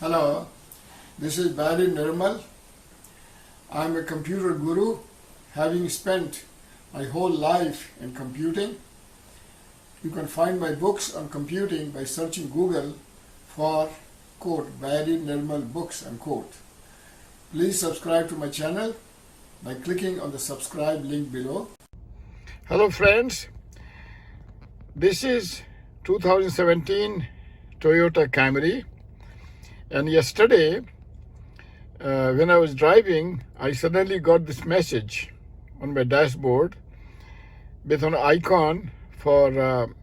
Hello, this is Barry Nirmal. I'm a computer guru, having spent my whole life in computing. You can find my books on computing by searching Google for Barry Nirmal books . Please subscribe to my channel by clicking on the subscribe link below. Hello friends, this is 2017 Toyota Camry. And yesterday, when I was driving, I suddenly got this message on my dashboard with an icon for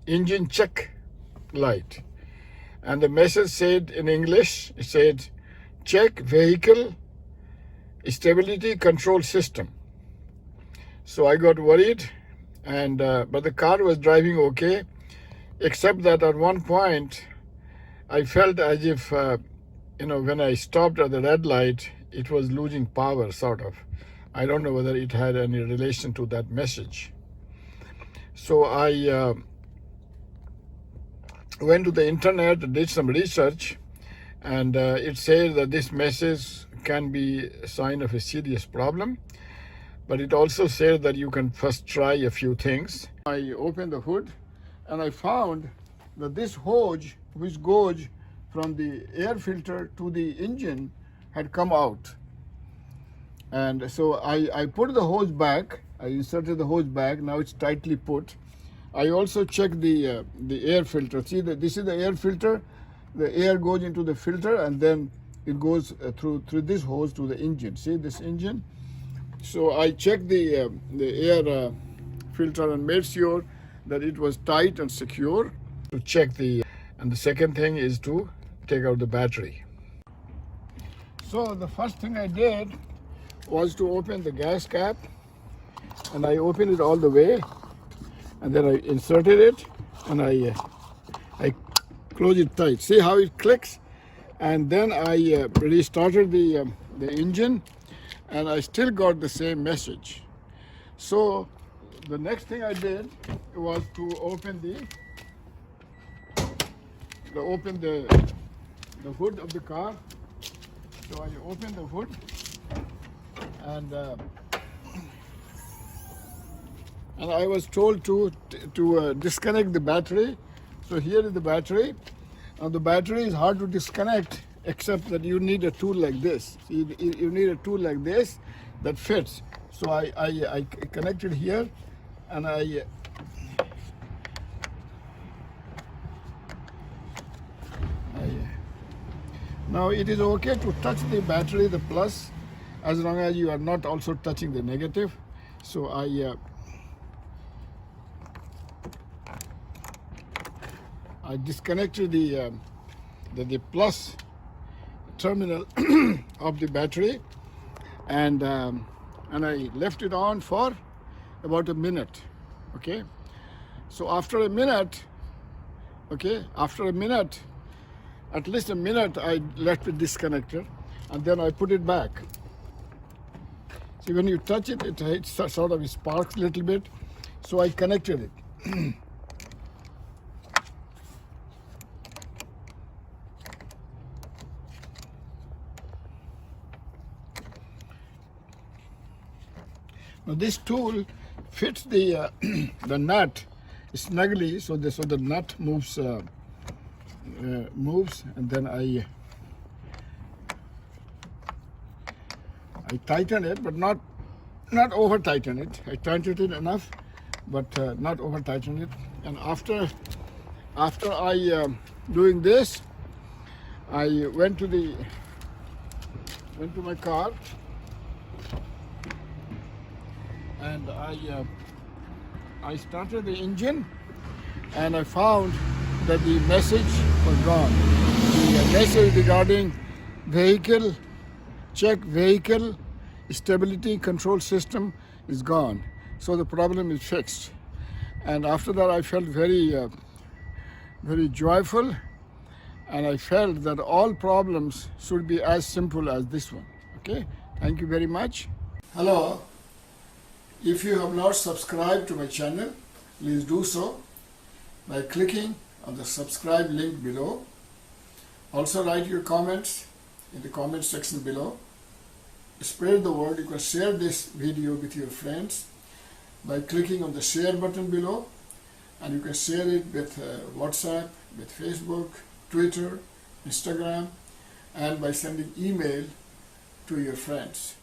engine check light. And the message said in English, it said, check vehicle stability control system. So I got worried, and but the car was driving okay, except that at one point, I felt as if, when I stopped at the red light, it was losing power, sort of. I don't know whether it had any relation to that message. So I went to the internet, did some research, and it says that this message can be a sign of a serious problem. But it also says that you can first try a few things. I opened the hood, and I found that this hose, which goes from the air filter to the engine, had come out. And so I put the hose back. I inserted the hose back. Now it's tightly put. I also checked the air filter. See, this is the air filter. The air goes into the filter, and then it goes through this hose to the engine. See this engine? So I checked the air filter and made sure that it was tight and secure. To check and the second thing is to take out the battery. So the first thing I did was to open the gas cap, and I opened it all the way, and then I inserted it, and I closed it tight. See how it clicks? And then I restarted the engine, and I still got the same message. So the next thing I did was to open the hood of the car. So I opened the hood, and I was told to disconnect the battery. So here is the battery. Now the battery is hard to disconnect, except that you need a tool like this. You need a tool like this that fits. So I connected here, and now it is okay to touch the battery, the plus, as long as you are not also touching the negative. So I disconnected the plus terminal of the battery, and I left it on for about a minute. Okay. So after a minute, at least a minute, I left it disconnected, and then I put it back. See, when you touch it, it sort of sparks a little bit. So I connected it. Now this tool fits the nut snugly, so the nut moves, and then I tighten it, but not over tighten it. I tightened it enough, but not over tighten it. And after I doing this, I went to my car, and I started the engine, and I found that the message was gone. The message regarding check vehicle stability control system is gone. So the problem is fixed. And after that, I felt very joyful, and I felt that all problems should be as simple as this one. Okay, thank you very much. Hello. If you have not subscribed to my channel, please do so by clicking on the subscribe link below. Also write your comments in the comment section below. Spread the word. You can share this video with your friends by clicking on the share button below, and you can share it with WhatsApp, with Facebook, Twitter, Instagram, and by sending email to your friends.